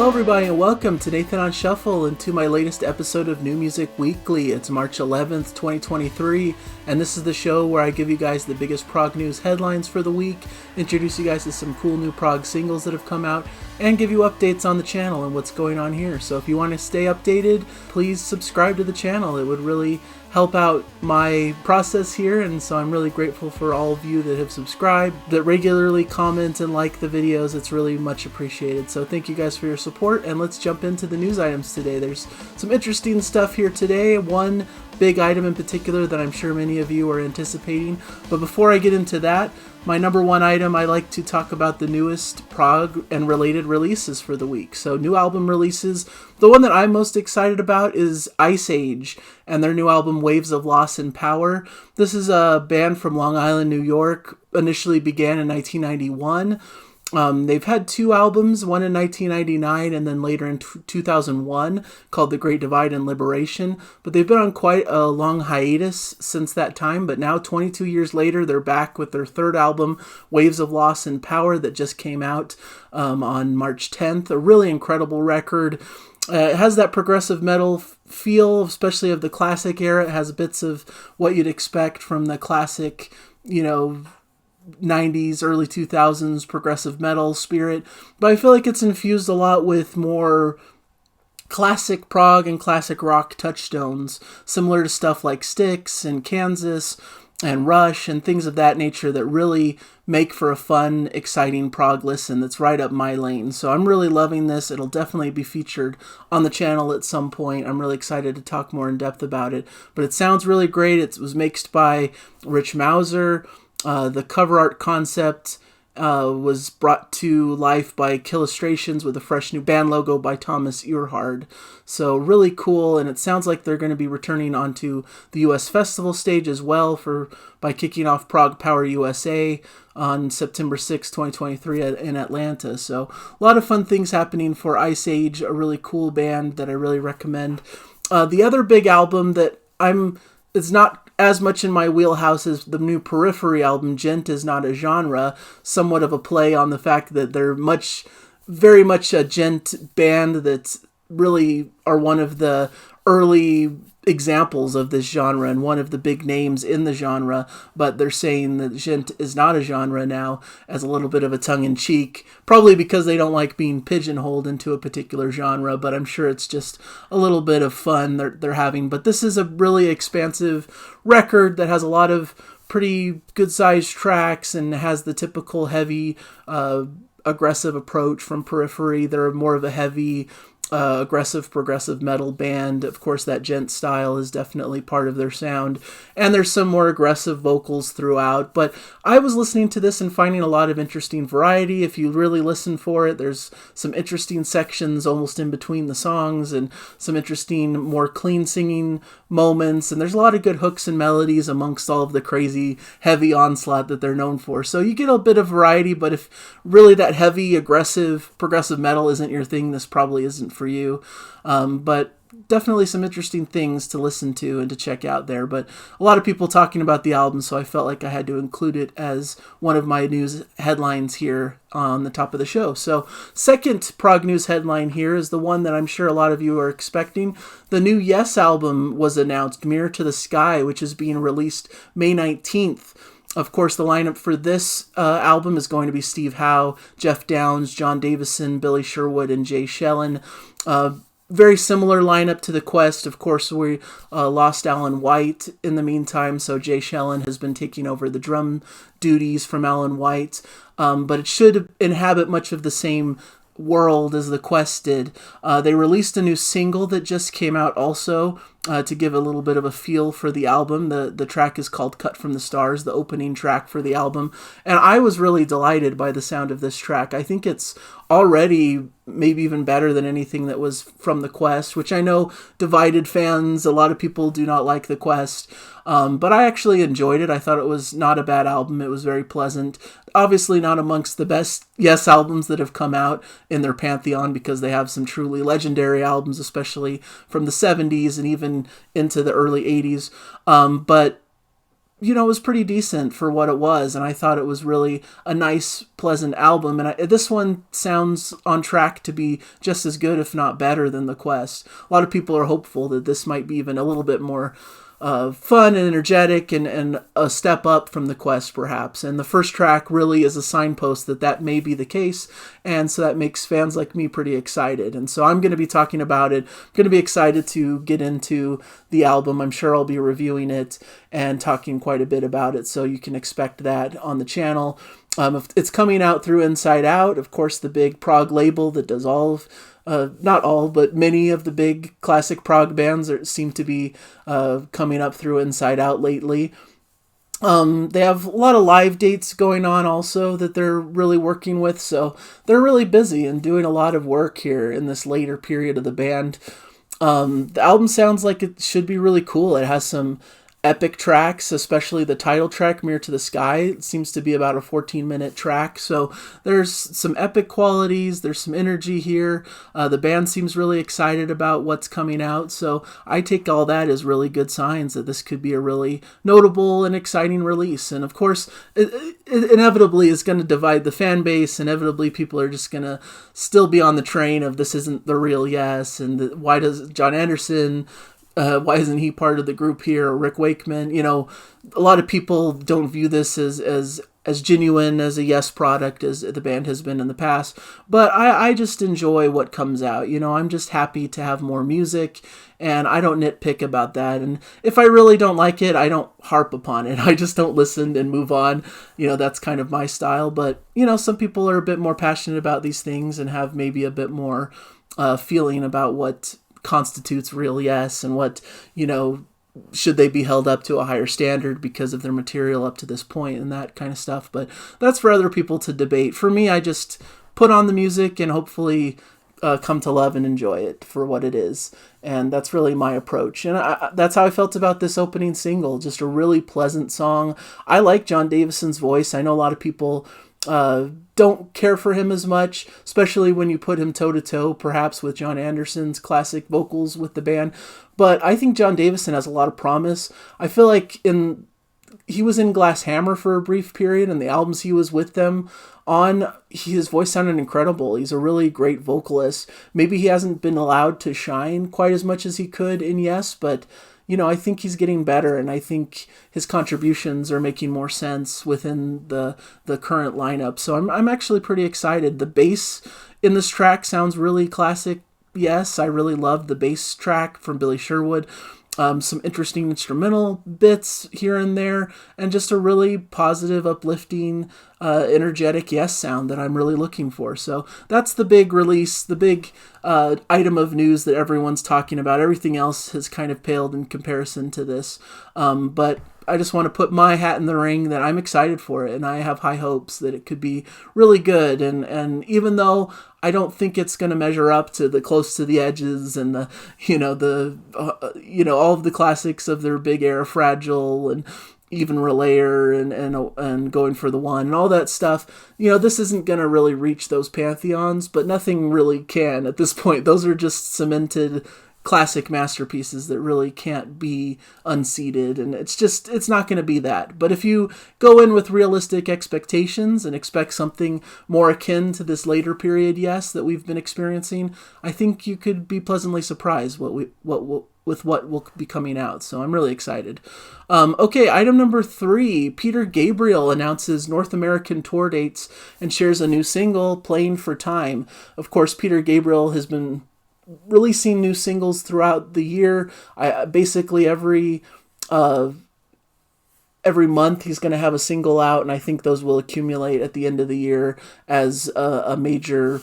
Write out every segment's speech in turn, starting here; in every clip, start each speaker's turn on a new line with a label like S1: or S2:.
S1: Hello everybody and welcome to Nathan on Shuffle and to my latest episode of New Music Weekly. It's March 11th, 2023, and this is the show where I give you guys the biggest prog news headlines for the week, introduce you guys to some cool new prog singles that have come out, and give you updates on the channel and what's going on here. So if you want to stay updated, please subscribe to the channel. It would really help out my process here, and so I'm really grateful for all of you that have subscribed, that regularly comment and like the videos. It's really much appreciated. So thank you guys for your support, and let's jump into the news items today. There's some interesting stuff here today. One big item in particular that I'm sure many of you are anticipating. But before I get into that, my number one item, I like to talk about the newest prog and related releases for the week. So new album releases. The one that I'm most excited about is Ice Age and their new album Waves of Loss and Power. This is a band from Long Island, New York, initially began in 1991. They've had two albums, one in 1999 and then later in 2001 called The Great Divide and Liberation. But they've been on quite a long hiatus since that time. But now 22 years later, they're back with their third album, Waves of Loss and Power, that just came out on March 10th. A really incredible record. It has that progressive metal feel, especially of the classic era. It has bits of what you'd expect from the classic, 90s, early 2000s progressive metal spirit, but I feel like it's infused a lot with more classic prog and classic rock touchstones, similar to stuff like Styx and Kansas and Rush and things of that nature that really make for a fun, exciting prog listen that's right up my lane. So I'm really loving this. It'll definitely be featured on the channel at some point. I'm really excited to talk more in depth about it, but it sounds really great. It was mixed by Rich Mauser. The cover art concept was brought to life by Killustrations with a fresh new band logo by Thomas Earhard. So really cool, and it sounds like they're going to be returning onto the US festival stage as well by kicking off Prog Power USA on September 6, 2023 in Atlanta. So a lot of fun things happening for Ice Age, a really cool band that I really recommend. The other big album that it's not as much in my wheelhouse as the new Periphery album, Gent is Not a Genre, somewhat of a play on the fact that they're very much a gent band that really are one of the early examples of this genre and one of the big names in the genre, but they're saying that gent is not a genre now as a little bit of a tongue-in-cheek, probably because they don't like being pigeonholed into a particular genre, but I'm sure it's just a little bit of fun they're having. But this is a really expansive record that has a lot of pretty good-sized tracks and has the typical heavy, aggressive approach from Periphery. They're more of a heavy, aggressive progressive metal band. Of course, that gent style is definitely part of their sound, and there's some more aggressive vocals throughout. But I was listening to this and finding a lot of interesting variety. If you really listen for it, there's some interesting sections almost in between the songs and some interesting, more clean singing moments, and there's a lot of good hooks and melodies amongst all of the crazy heavy onslaught that they're known for. So you get a bit of variety, but if really that heavy, aggressive, progressive metal isn't your thing, this probably isn't for you. But definitely some interesting things to listen to and to check out there. But a lot of people talking about the album, so I felt like I had to include it as one of my news headlines here on the top of the show. So second prog news headline here is the one that I'm sure a lot of you are expecting. The new Yes album was announced, Mirror to the Sky, which is being released May 19th. Of course, the lineup for this album is going to be Steve Howe, Jeff Downes, John Davison, Billy Sherwood, and Jay Schellen. Very similar lineup to the Quest. Of course, we lost Alan White in the meantime, so Jay Schellen has been taking over the drum duties from Alan White. But it should inhabit much of the same world as the Quest did. They released a new single that just came out also to give a little bit of a feel for the album. The track is called Cut from the Stars, the opening track for the album. And I was really delighted by the sound of this track. I think it's already maybe even better than anything that was from the Quest, which I know divided fans. A lot of people do not like the Quest. But I actually enjoyed it. I thought it was not a bad album. It was very pleasant. Obviously not amongst the best Yes albums that have come out in their pantheon, because they have some truly legendary albums, especially from the 70s and even into the early 80s. But it was pretty decent for what it was, and I thought it was really a nice, pleasant album. And this one sounds on track to be just as good, if not better, than The Quest. A lot of people are hopeful that this might be even a little bit more fun and energetic and a step up from The Quest, perhaps. And the first track really is a signpost that may be the case, and so that makes fans like me pretty excited. And so I'm going to be talking about it. I'm going to be excited to get into the album. I'm sure I'll be reviewing it and talking quite a bit about it, so you can expect that on the channel. It's coming out through Inside Out, of course, the big prog label that does all of not all, but many of the big classic prog bands seem to be coming up through Inside Out lately. They have a lot of live dates going on also that they're really working with, so they're really busy and doing a lot of work here in this later period of the band. The album sounds like it should be really cool. It has some epic tracks, especially the title track, Mirror to the Sky. It seems to be about a 14-minute track, so there's some epic qualities, there's some energy here. The band seems really excited about what's coming out, so I take all that as really good signs that this could be a really notable and exciting release. And of course, it inevitably is going to divide the fan base. Inevitably, people are just going to still be on the train of this isn't the real Yes, and why does John Anderson... why isn't he part of the group here? Or Rick Wakeman, a lot of people don't view this as genuine as a Yes product as the band has been in the past. But I just enjoy what comes out. I'm just happy to have more music, and I don't nitpick about that. And if I really don't like it, I don't harp upon it. I just don't listen and move on. That's kind of my style. But, some people are a bit more passionate about these things and have maybe a bit more feeling about what constitutes real Yes and what, should they be held up to a higher standard because of their material up to this point and that kind of stuff. But that's for other people to debate. For me, I just put on the music and hopefully come to love and enjoy it for what it is. And that's really my approach. And that's how I felt about this opening single. Just a really pleasant song. I like John Davison's voice. I know a lot of people don't care for him as much, especially when you put him toe-to-toe, perhaps, with John Anderson's classic vocals with the band. But I think John Davison has a lot of promise. I feel like he was in Glass Hammer for a brief period, and the albums he was with them on, his voice sounded incredible. He's a really great vocalist. Maybe he hasn't been allowed to shine quite as much as he could in Yes, but I think he's getting better, and I think his contributions are making more sense within the current lineup. So I'm actually pretty excited. The bass in this track sounds really classic. Yes, I really love the bass track from Billy Sherwood. Some interesting instrumental bits here and there, and just a really positive, uplifting, energetic Yes sound that I'm really looking for. So that's the big release, the big item of news that everyone's talking about. Everything else has kind of paled in comparison to this. But I just want to put my hat in the ring that I'm excited for it, and I have high hopes that it could be really good. And even though I don't think it's going to measure up to the Close to the Edges and the all of the classics of their big era, Fragile and even Relayer and Going for the One and all that stuff, this isn't going to really reach those pantheons, but nothing really can at this point. Those are just cemented classic masterpieces that really can't be unseated, and it's not going to be that. But if you go in with realistic expectations and expect something more akin to this later period Yes that we've been experiencing, I think you could be pleasantly surprised with what will be coming out. So I'm really excited. Okay, item number 3. Peter Gabriel announces North American tour dates and shares a new single, Playing for Time. Of course, Peter Gabriel has been releasing new singles throughout the year. Basically every month he's going to have a single out, and I think those will accumulate at the end of the year as a major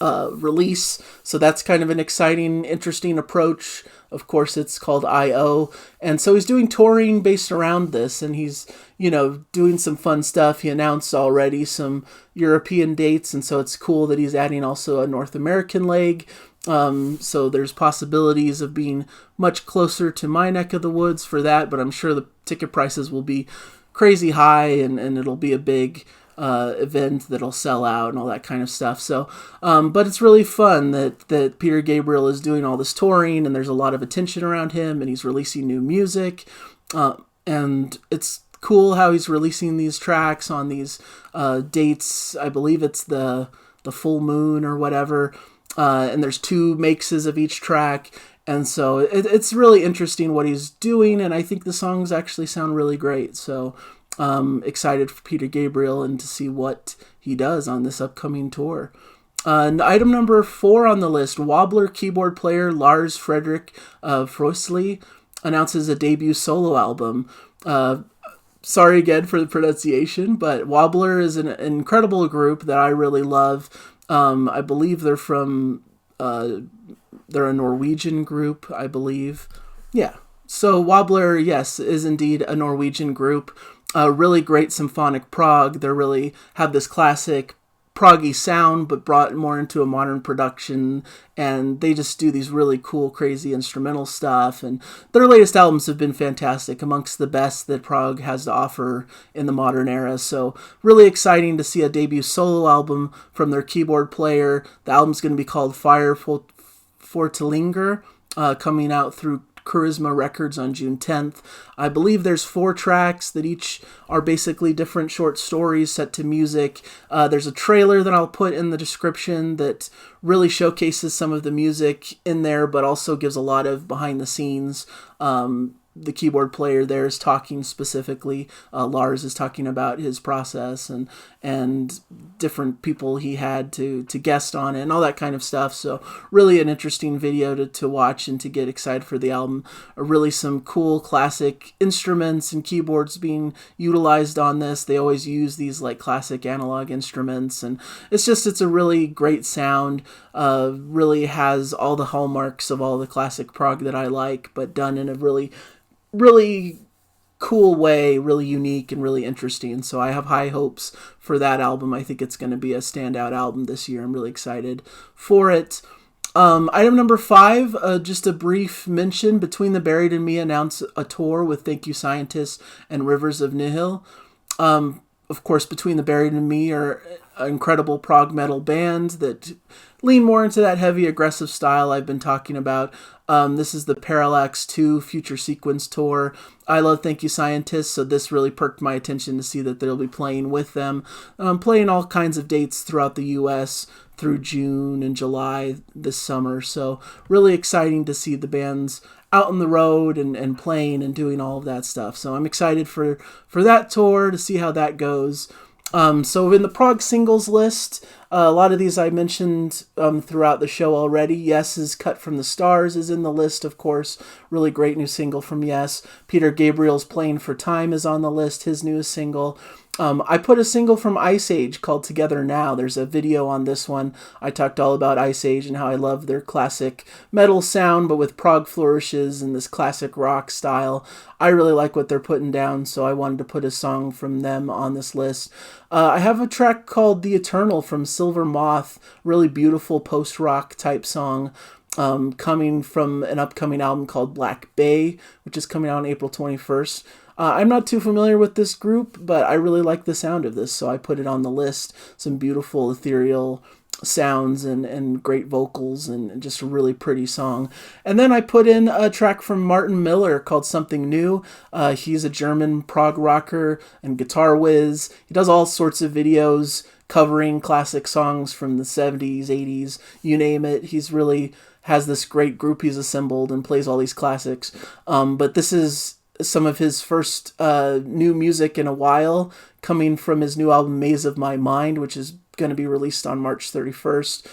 S1: release. So that's kind of an exciting, interesting approach. Of course, it's called I.O. And so he's doing touring based around this, and he's, doing some fun stuff. He announced already some European dates, and so it's cool that he's adding also a North American leg. So there's possibilities of being much closer to my neck of the woods for that, but I'm sure the ticket prices will be crazy high, and it'll be a big event that'll sell out and all that kind of stuff. So, but it's really fun that Peter Gabriel is doing all this touring, and there's a lot of attention around him, and he's releasing new music. and it's cool how he's releasing these tracks on these dates. I believe it's the full moon or whatever, and there's 2 mixes of each track, and so it's really interesting what he's doing, and I think the songs actually sound really great. So excited for Peter Gabriel and to see what he does on this upcoming tour. Item number 4 on the list, Wobbler keyboard player Lars Frederik Froislie announces a debut solo album. Sorry again for the pronunciation, but Wobbler is an incredible group that I really love. I believe they're from, they're a Norwegian group, I believe. Yeah. So Wobbler, yes, is indeed a Norwegian group. Really great symphonic prog. They really have this classic proggy sound, but brought more into a modern production, and they just do these really cool, crazy instrumental stuff, and their latest albums have been fantastic, amongst the best that prog has to offer in the modern era. So really exciting to see a debut solo album from their keyboard player. The album's going to be called Fire Fortelinger, coming out through Charisma Records on June 10th. I believe there's 4 tracks that each are basically different short stories set to music. There's a trailer that I'll put in the description that really showcases some of the music in there, but also gives a lot of behind the scenes. The keyboard player there is talking specifically. Lars is talking about his process and different people he had to guest on it and all that kind of stuff. So really an interesting video to watch and to get excited for the album. Really some cool classic instruments and keyboards being utilized on this. They always use these like classic analog instruments, and it's a really great sound. Really has all the hallmarks of all the classic prog that I like, but done in a really cool way, really unique and really interesting. So I have high hopes for that album. I think it's going to be a standout album this year. I'm really excited for it. Item number 5, just a brief mention. Between the Buried and Me announced a tour with Thank You Scientists and Rivers of Nihil. Of course, Between the Buried and Me are an incredible prog metal band that lean more into that heavy, aggressive style I've been talking about. This is the Parallax 2 Future Sequence Tour. I love Thank You Scientists, so this really perked my attention to see that they'll be playing with them. Playing all kinds of dates throughout the U.S. through June and July this summer. So really exciting to see the bands out on the road and playing and doing all of that stuff. So I'm excited for that tour, to see how that goes. So in the prog singles list, a lot of these I mentioned throughout the show already. Yes's Cut from the Stars is in the list, of course. Really great new single from Yes. Peter Gabriel's Playing for Time is on the list, his newest single. I put a single from Ice Age called Together Now. There's a video on this one. I talked all about Ice Age and how I love their classic metal sound, but with prog flourishes and this classic rock style. I really like what they're putting down, so I wanted to put a song from them on this list. I have a track called The Eternal from Silver Moth, really beautiful post-rock type song. Coming from an upcoming album called Black Bay, which is coming out on April 21st. I'm not too familiar with this group, but I really like the sound of this, so I put it on the list. Some beautiful ethereal sounds and great vocals and just a really pretty song. And then I put in a track from Martin Miller called Something New. He's a German prog rocker and guitar whiz. He does all sorts of videos covering classic songs from the 70s, 80s, you name it. He's really has this great group he's assembled and plays all these classics. But this is some of his first new music in a while, coming from his new album Maze of My Mind, which is going to be released on March 31st.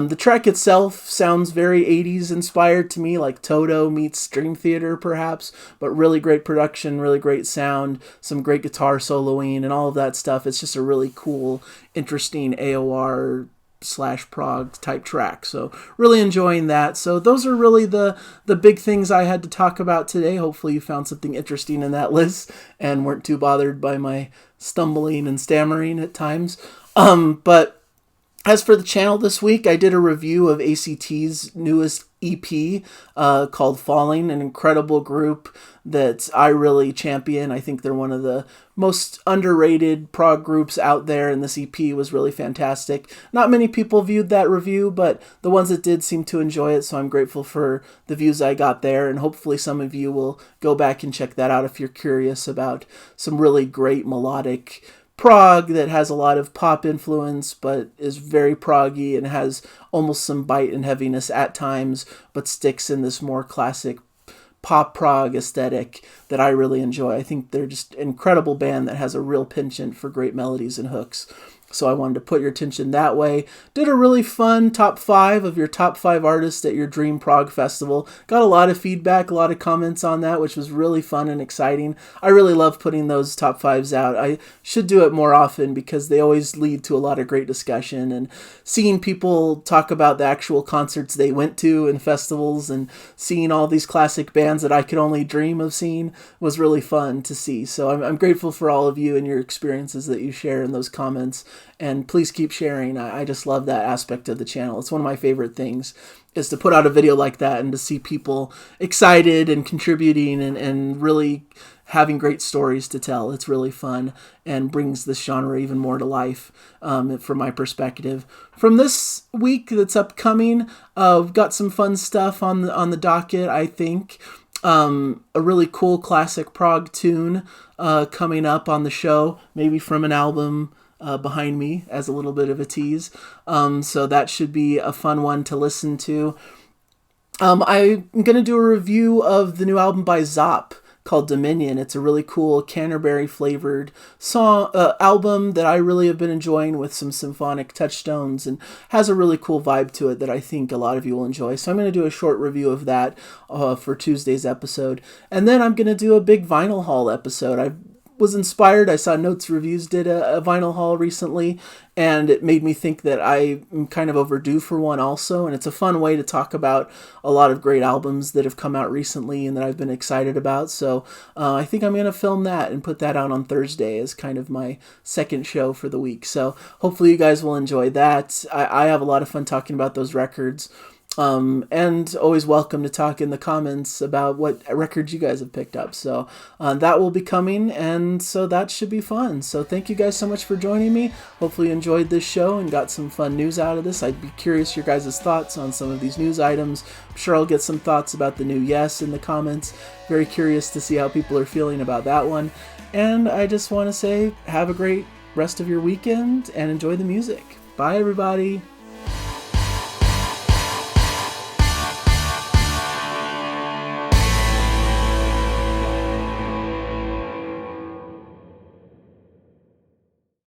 S1: The track itself sounds very 80s inspired to me, like Toto meets Dream Theater perhaps, but really great production, really great sound, some great guitar soloing and all of that stuff. It's just a really cool, interesting AOR /prog type track. So really enjoying that. So those are really the big things I had to talk about today. Hopefully you found something interesting in that list and weren't too bothered by my stumbling and stammering at times. But As for the channel this week, I did a review of ACT's newest EP called Falling, an incredible group that I really champion. I think they're one of the most underrated prog groups out there, and this EP was really fantastic. Not many people viewed that review, but the ones that did seem to enjoy it, so I'm grateful for the views I got there, and hopefully some of you will go back and check that out if you're curious about some really great melodic prog that has a lot of pop influence but is very proggy and has almost some bite and heaviness at times, but sticks in this more classic pop prog aesthetic that I really enjoy. I think they're just an incredible band that has a real penchant for great melodies and hooks. So I wanted to put your attention that way. Did a really fun top 5 of your top 5 artists at your Dream Prog Festival. Got a lot of feedback, a lot of comments on that, which was really fun and exciting. I really love putting those top 5s out. I should do it more often because they always lead to a lot of great discussion, and seeing people talk about the actual concerts they went to and festivals and seeing all these classic bands that I could only dream of seeing was really fun to see. So I'm grateful for all of you and your experiences that you share in those comments. And please keep sharing. I just love that aspect of the channel. It's one of my favorite things, is to put out a video like that and to see people excited and contributing and really having great stories to tell. It's really fun and brings this genre even more to life from my perspective. From this week that's upcoming, we've got some fun stuff on the docket, I think. A really cool classic prog tune coming up on the show, maybe from an album behind me as a little bit of a tease. So that should be a fun one to listen to. I'm going to do a review of the new album by Zop called Dominion. It's a really cool Canterbury flavored song album that I really have been enjoying, with some symphonic touchstones, and has a really cool vibe to it that I think a lot of you will enjoy. So I'm going to do a short review of that for Tuesday's episode. And then I'm going to do a big vinyl haul episode. I was inspired. I saw Notes Reviews did a vinyl haul recently, and it made me think that I'm kind of overdue for one also. And it's a fun way to talk about a lot of great albums that have come out recently and that I've been excited about. So I think I'm going to film that and put that out on Thursday as kind of my second show for the week. So hopefully you guys will enjoy that. I have a lot of fun talking about those records. And always welcome to talk in the comments about what records you guys have picked up. So that will be coming, and so that should be fun. So thank you guys so much for joining me. Hopefully you enjoyed this show and got some fun news out of this. I'd be curious your guys' thoughts on some of these news items. I'm sure I'll get some thoughts about the new Yes in the comments. Very curious to see how people are feeling about that one. And I just want to say have a great rest of your weekend and enjoy the music. Bye, everybody.